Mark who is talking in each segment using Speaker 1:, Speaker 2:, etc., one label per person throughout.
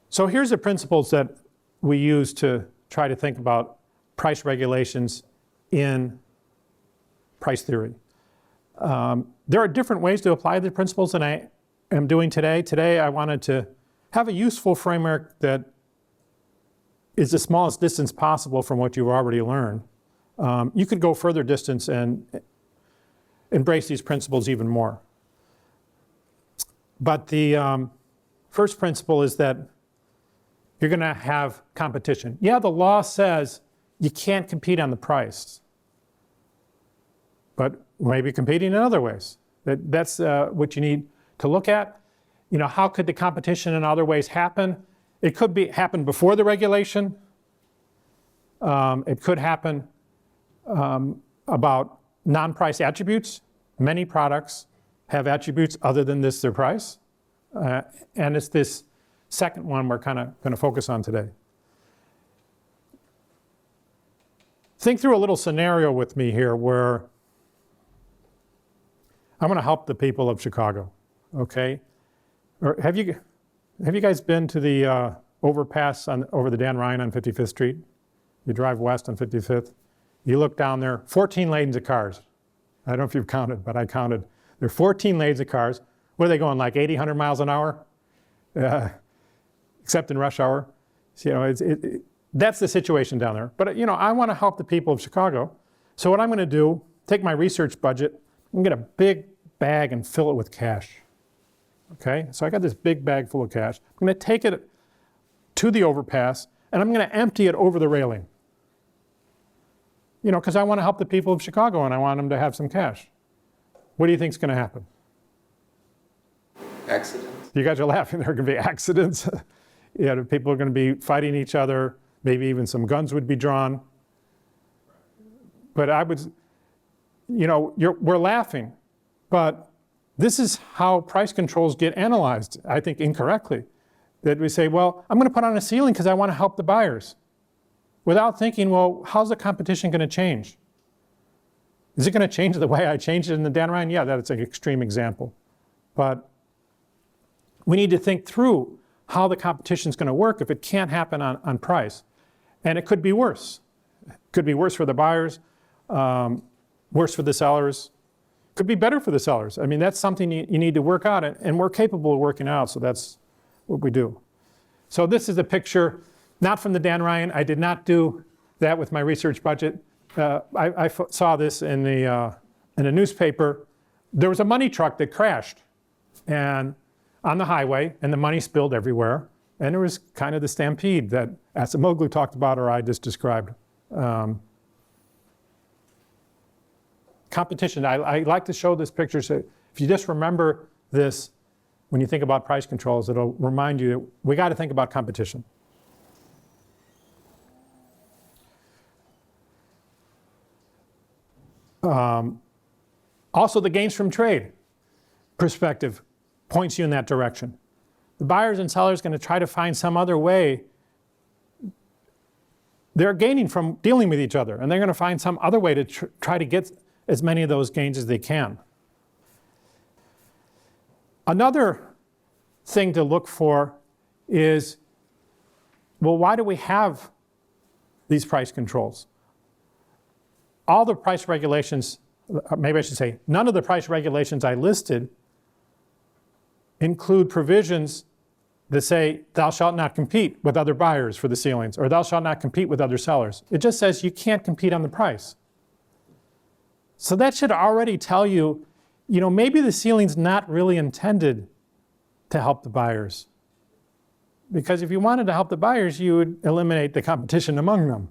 Speaker 1: So here's the principles that we use to try to think about price regulations in price theory. There are different ways to apply the principles than I am doing today. Today I wanted to have a useful framework that is the smallest distance possible from what you've already learned. You could go further distance and embrace these principles even more. But the first principle is that you're going to have competition. Yeah, the law says you can't compete on the price, but maybe competing in other ways. That's what you need to look at. You know, how could the competition in other ways happen? It could happen before the regulation. It could happen about non-price attributes. Many products have attributes other than their price. And it's this second one we're kind of going to focus on today. Think through a little scenario with me here where I'm going to help the people of Chicago, okay? Or have you guys been to the overpass over the Dan Ryan on 55th Street? You drive west on 55th. You look down there, 14 lanes of cars. I don't know if you've counted, but I counted. There are 14 lanes of cars. What are they going, like 80, 100 miles an hour? Except in rush hour. So, you know, that's the situation down there. But, you know, I want to help the people of Chicago. So what I'm going to do, take my research budget, and get a big bag and fill it with cash. Okay, so I got this big bag full of cash. I'm going to take it to the overpass, and I'm going to empty it over the railing. You know, because I want to help the people of Chicago, and I want them to have some cash. What do you think is going to happen?
Speaker 2: Accidents.
Speaker 1: You guys are laughing. There are going to be accidents. You know, people are going to be fighting each other. Maybe even some guns would be drawn. But I would, you know, we're laughing. But this is how price controls get analyzed, I think incorrectly. That we say, well, I'm going to put on a ceiling because I want to help the buyers. Without thinking, well, how's the competition going to change? Is it going to change the way I changed it in the Dan Ryan? Yeah, that's an extreme example. But we need to think through how the competition is going to work if it can't happen on price. And it could be worse. It could be worse for the buyers, worse for the sellers. Could be better for the sellers. I mean, that's something you need to work out, and we're capable of working out, so that's what we do. So this is a picture, not from the Dan Ryan. I did not do that with my research budget. I saw this in a newspaper. There was a money truck that crashed and on the highway, and the money spilled everywhere. And there was kind of the stampede that Acemoglu talked about, or I just described. Competition. I like to show this picture, so if you just remember this when you think about price controls, it'll remind you that we got to think about competition. Also, the gains from trade perspective points you in that direction. The buyers and sellers are going to try to find some other way. They're gaining from dealing with each other, and they're going to find some other way to try to get as many of those gains as they can. Another thing to look for is, well, why do we have these price controls? All the price regulations, maybe I should say, none of the price regulations I listed include provisions that say, thou shalt not compete with other buyers for the ceilings, or thou shalt not compete with other sellers. It just says you can't compete on the price. So that should already tell you, you know, maybe the ceiling's not really intended to help the buyers. Because if you wanted to help the buyers, you would eliminate the competition among them.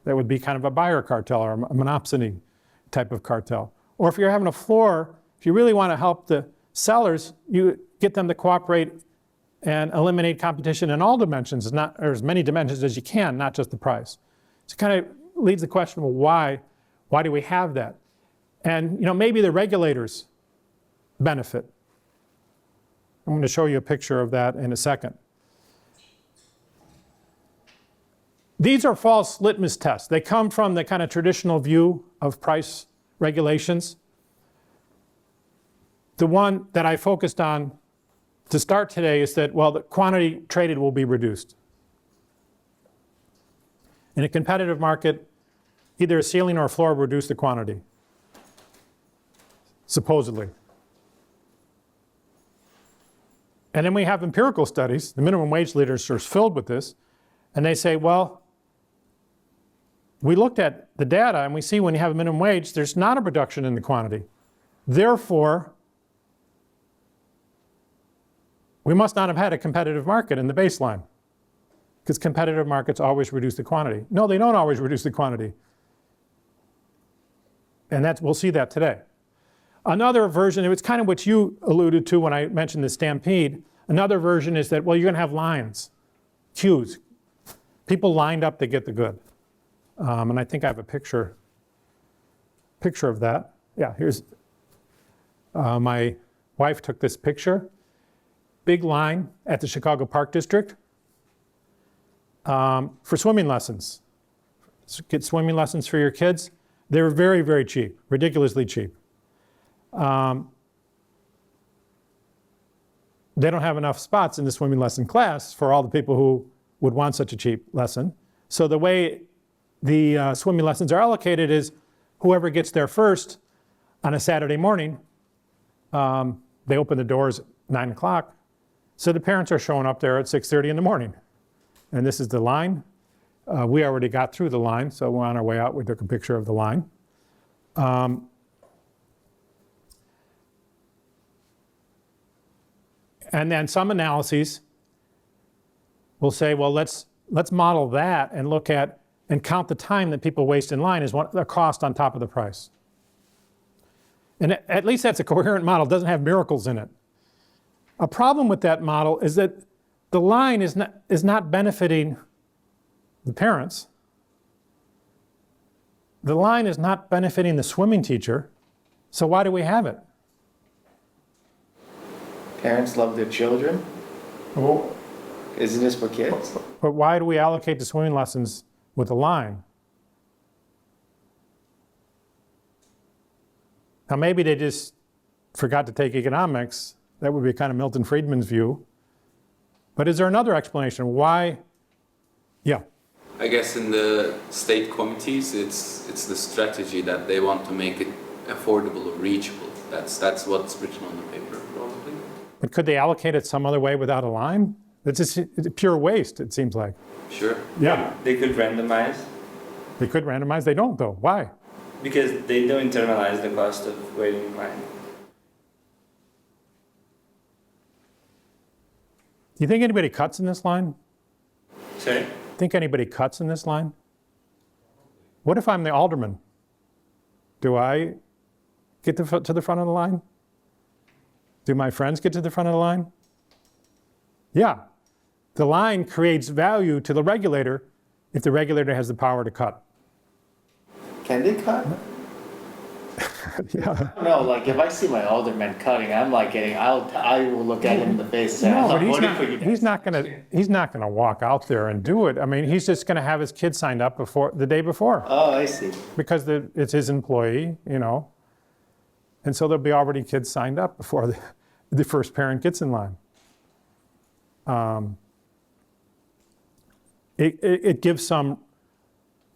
Speaker 1: That would be kind of a buyer cartel or a monopsony type of cartel. Or if you're having a floor, if you really want to help the sellers, you get them to cooperate and eliminate competition in all dimensions, or as many dimensions as you can, not just the price. So it kind of leaves the question, well, why do we have that? And, you know, maybe the regulators benefit. I'm going to show you a picture of that in a second. These are false litmus tests. They come from the kind of traditional view of price regulations. The one that I focused on to start today is that, well, the quantity traded will be reduced. In a competitive market, either a ceiling or a floor will reduce the quantity, supposedly. And then we have empirical studies, the minimum wage literature is filled with this, and they say, well, we looked at the data and we see when you have a minimum wage, there's not a reduction in the quantity. Therefore, we must not have had a competitive market in the baseline, because competitive markets always reduce the quantity. No, they don't always reduce the quantity. And we'll see that today. Another version, it's kind of what you alluded to when I mentioned the stampede. Another version is that, well, you're going to have lines, queues. People lined up to get the good. And I think I have a picture of that. Yeah, here's, my wife took this picture. Big line at the Chicago Park District for swimming lessons. Get swimming lessons for your kids. They're very, very cheap, ridiculously cheap. They don't have enough spots in the swimming lesson class for all the people who would want such a cheap lesson. So the way the swimming lessons are allocated is whoever gets there first on a Saturday morning, they open the doors at 9 o'clock. So the parents are showing up there at 6:30 in the morning. And this is the line. We already got through the line, so we're on our way out. We took a picture of the line. And then some analyses will say, well, let's model that and look at and count the time that people waste in line as a cost on top of the price. And at least that's a coherent model. It doesn't have miracles in it. A problem with that model is that the line is not benefiting the parents. The line is not benefiting the swimming teacher. So why do we have it?
Speaker 2: Parents love their children.
Speaker 1: Well,
Speaker 2: Isn't this for kids?
Speaker 1: but why do we allocate the swimming lessons with a line? Now maybe they just forgot to take economics. That would be kind of Milton Friedman's view. But is there another explanation? Why? Yeah.
Speaker 3: I guess in the state committees, it's the strategy that they want to make it affordable or reachable. That's what's written on the paper, probably.
Speaker 1: But could they allocate it some other way without a line? It's pure waste, it seems like.
Speaker 3: Sure.
Speaker 1: Yeah.
Speaker 4: They could randomize
Speaker 1: They could randomize. They don't, though. Why?
Speaker 4: because they don't internalize the cost of waiting in line.
Speaker 1: Do you think anybody cuts in this line?
Speaker 4: Sorry?
Speaker 1: Think anybody cuts in this line? What if I'm the alderman? Do I get to the front of the line? Do my friends get to the front of the line? Yeah. The line creates value to the regulator if the regulator has the power to cut.
Speaker 2: Can they cut?
Speaker 1: Yeah.
Speaker 2: I don't know, like if I see my alderman cutting, I'm like I will look at him in the face and say,
Speaker 1: No,
Speaker 2: I'm
Speaker 1: but
Speaker 2: not voting for you.
Speaker 1: he's not gonna walk out there and do it. I mean, he's just gonna have his kid signed up the day before.
Speaker 2: Oh, I see.
Speaker 1: Because it's his employee, you know. And so there'll be already kids signed up before the first parent gets in line. It gives some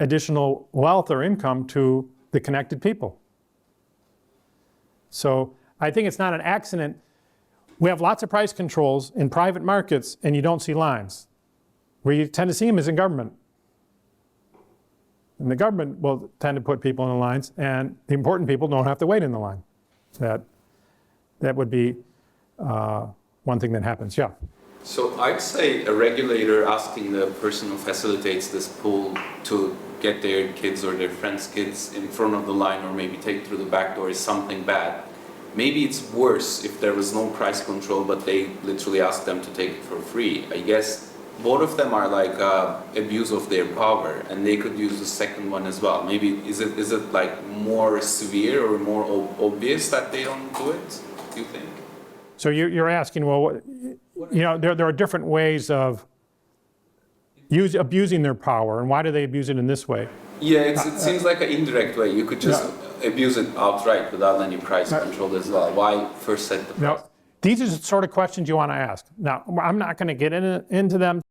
Speaker 1: additional wealth or income to the connected people. So I think it's not an accident. We have lots of price controls in private markets and you don't see lines. Where you tend to see them is in government. And the government will tend to put people in the lines, and the important people don't have to wait in the line. That would be one thing that happens, yeah.
Speaker 3: So I'd say a regulator asking the person who facilitates this pool to get their kids or their friends' kids in front of the line or maybe take through the back door is something bad. Maybe it's worse if there was no price control, but they literally asked them to take it for free. I guess both of them are like abuse of their power, and they could use the second one as well. Maybe is it like more severe or more obvious that they don't do it? Do you think?
Speaker 1: So you're asking, well, you know, there are different ways of abusing their power, and why do they abuse it in this way?
Speaker 3: Yeah, it seems like an indirect way. You could just abuse it outright without any price control as well. Why first set the price?
Speaker 1: Now, These are the sort of questions you want to ask. Now, I'm not going to get into them